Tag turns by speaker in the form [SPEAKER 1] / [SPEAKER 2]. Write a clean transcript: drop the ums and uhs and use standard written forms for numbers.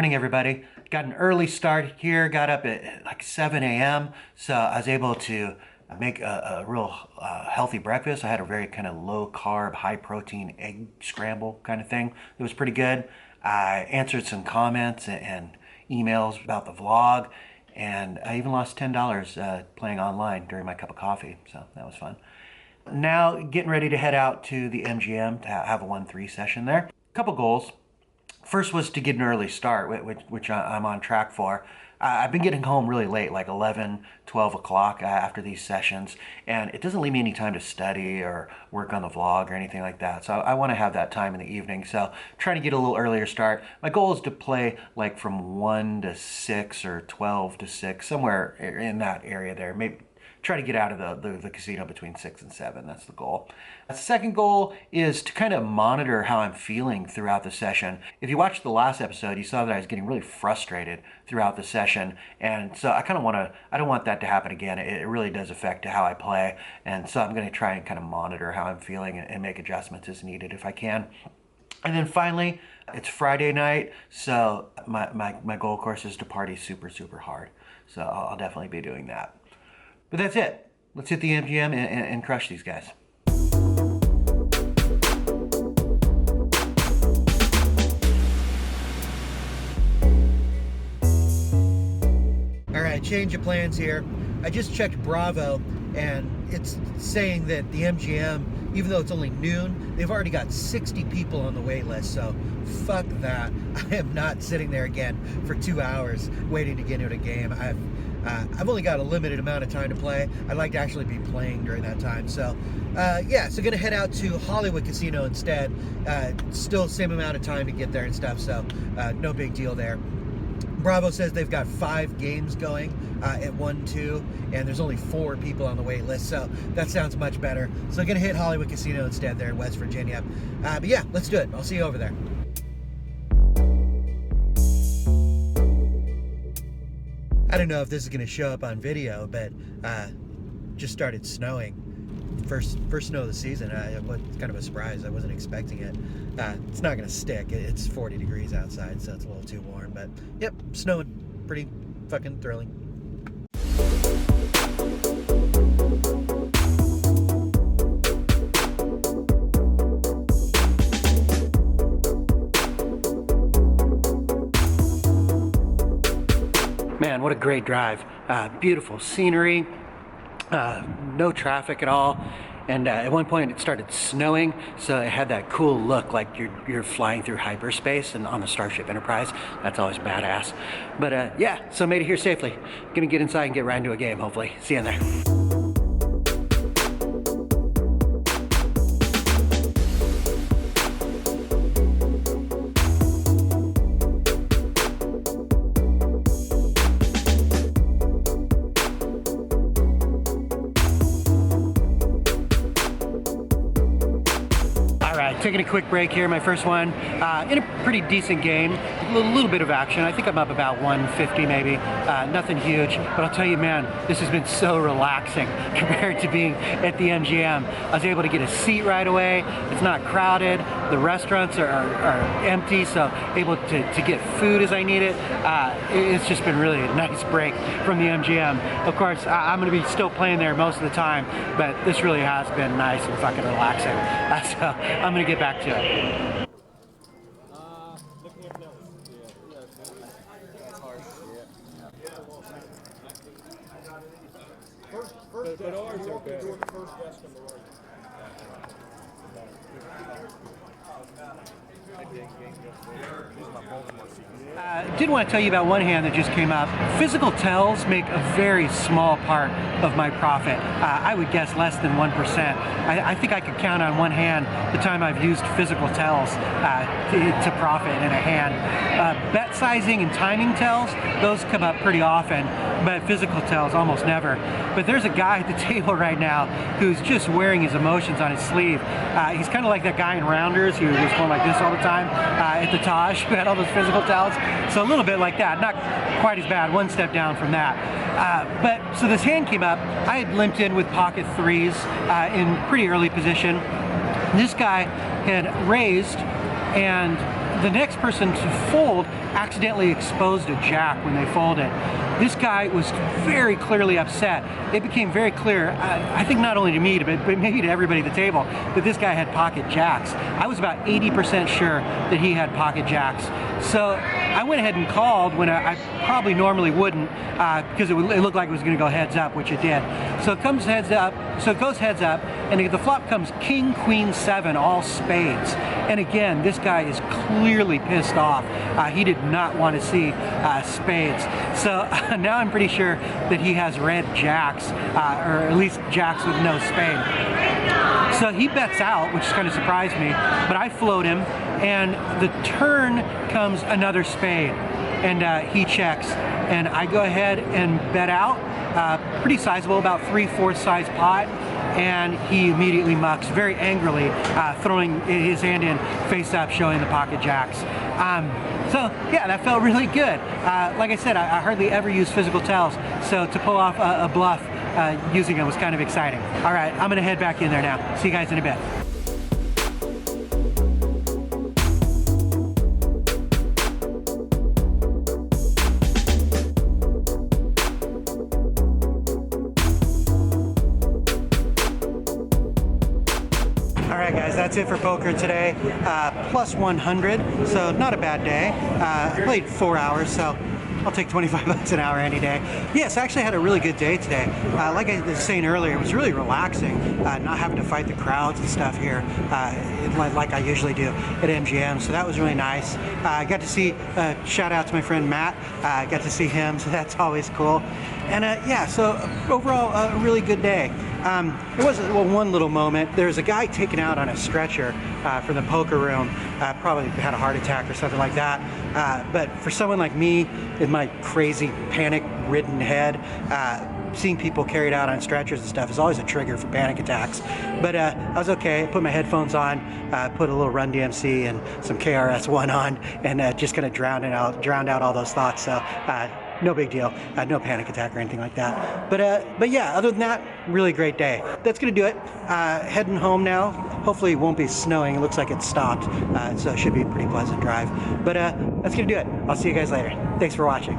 [SPEAKER 1] Morning, everybody. Got an early start here, got up at like 7 a.m. So I was able to make a real healthy breakfast. I had a very kind of low carb, high protein egg scramble kind of thing. It was pretty good. I answered some comments and emails about the vlog, and I even lost $10 playing online during my cup of coffee. So that was fun. Now getting ready to head out to the MGM to have a 1-3 session there. Couple goals. First was to get an early start, which I'm on track for. I've been getting home really late, like 11, 12 o'clock after these sessions, and it doesn't leave me any time to study or work on the vlog or anything like that. So I want to have that time in the evening. So trying to get a little earlier start. My goal is to play like from 1 to 6 or 12 to 6, somewhere in that area there. Maybe try to get out of the casino between 6 and 7. That's the goal. The second goal is to kind of monitor how I'm feeling throughout the session. If you watched the last episode, you saw that I was getting really frustrated throughout the session. And so I don't want that to happen again. It really does affect how I play. And so I'm going to try and kind of monitor how I'm feeling and make adjustments as needed if I can. And then finally, it's Friday night. So my goal, of course, is to party super, super hard. So I'll definitely be doing that. But that's it. Let's hit the MGM and crush these guys. All right, change of plans here. I just checked Bravo, and it's saying that the MGM, even though it's only noon, they've already got 60 people on the wait list. So fuck that. I am not sitting there again for 2 hours waiting to get into a game. I've only got a limited amount of time to play. I'd like to actually be playing during that time. So, so gonna head out to Hollywood Casino instead. Still same amount of time to get there and stuff, so no big deal there. Bravo says they've got 5 games going at 1-2, and there's only 4 people on the wait list, so that sounds much better. So I'm gonna hit Hollywood Casino instead there in West Virginia. But yeah, let's do it. I'll see you over there. I don't know if this is going to show up on video, but just started snowing. First snow of the season. It's kind of a surprise. I wasn't expecting it. It's not going to stick. It's 40 degrees outside, so it's a little too warm. But yep, snowing. Pretty fucking thrilling. Man, what a great drive. Beautiful scenery, no traffic at all. And at one point it started snowing, so it had that cool look like you're flying through hyperspace and on the Starship Enterprise. That's always badass. But yeah, so made it here safely. Gonna get inside and get right into a game, hopefully. See you in there. Taking a quick break here, my first one, in a pretty decent game, a little bit of action. I think I'm up about 150 maybe, nothing huge, but I'll tell you, man, this has been so relaxing compared to being at the MGM. I was able to get a seat right away. It's not crowded. The restaurants are empty, so able to get food as I need it. It's just been really a nice break from the MGM. Of course, I'm going to be still playing there most of the time, but this really has been nice and fucking relaxing. So I'm going to get back to it.
[SPEAKER 2] But ours are better.
[SPEAKER 1] Did want to tell you about one hand that just came up. Physical tells make a very small part of my profit. I would guess less than 1%. I think I could count on one hand the time I've used physical tells to profit in a hand. Bet sizing and timing tells, those come up pretty often, but physical tells almost never. But there's a guy at the table right now who's just wearing his emotions on his sleeve. He's kind of like that guy in Rounders who was going like this all the time at the Taj, who had all those physical tells. So a little bit like that, not quite as bad, one step down from that. But so this hand came up. I had limped in with pocket threes in pretty early position. This guy had raised, and the next person to fold accidentally exposed a jack when they folded. This guy was very clearly upset. It became very clear, I think not only to me, but maybe to everybody at the table, that this guy had pocket jacks. I was about 80% sure that he had pocket jacks. So I went ahead and called when I probably normally wouldn't, because it looked like it was going to go heads up, which it did. So it comes heads up, so it goes heads up, and the flop comes king, queen, 7, all spades. And again, this guy is clearly pissed off. He did not want to see spades. So now I'm pretty sure that he has red jacks, or at least jacks with no spade. So he bets out, which kind of surprised me, but I float him, and the turn comes another spade, and he checks, and I go ahead and bet out, pretty sizable, about 3/4 size pot, and he immediately mucks very angrily, throwing his hand in face up, showing the pocket jacks. So yeah, that felt really good. Like I said, I hardly ever use physical tells, so to pull off a bluff using it was kind of exciting. All right, I'm gonna head back in there now. See you guys in a bit. Alright guys, that's it for poker today. Plus 100, so not a bad day. I played 4 hours, so I'll take 25 bucks an hour any day. Yes, I actually had a really good day today. Like I was saying earlier, it was really relaxing, not having to fight the crowds and stuff here, like I usually do at MGM, so that was really nice. I got to see, shout out to my friend Matt, I got to see him, so that's always cool. And yeah, so overall, a really good day. There was one little moment. There was a guy taken out on a stretcher from the poker room, probably had a heart attack or something like that. But for someone like me, with my crazy panic-ridden head, seeing people carried out on stretchers and stuff is always a trigger for panic attacks. But I was okay. I put my headphones on, put a little Run DMC and some KRS-One on, and just kind of drowned out all those thoughts. So. No big deal, no panic attack or anything like that. But yeah, other than that, really great day. That's gonna do it. Heading home now. Hopefully it won't be snowing. It looks like it's stopped, so it should be a pretty pleasant drive. But that's gonna do it. I'll see you guys later. Thanks for watching.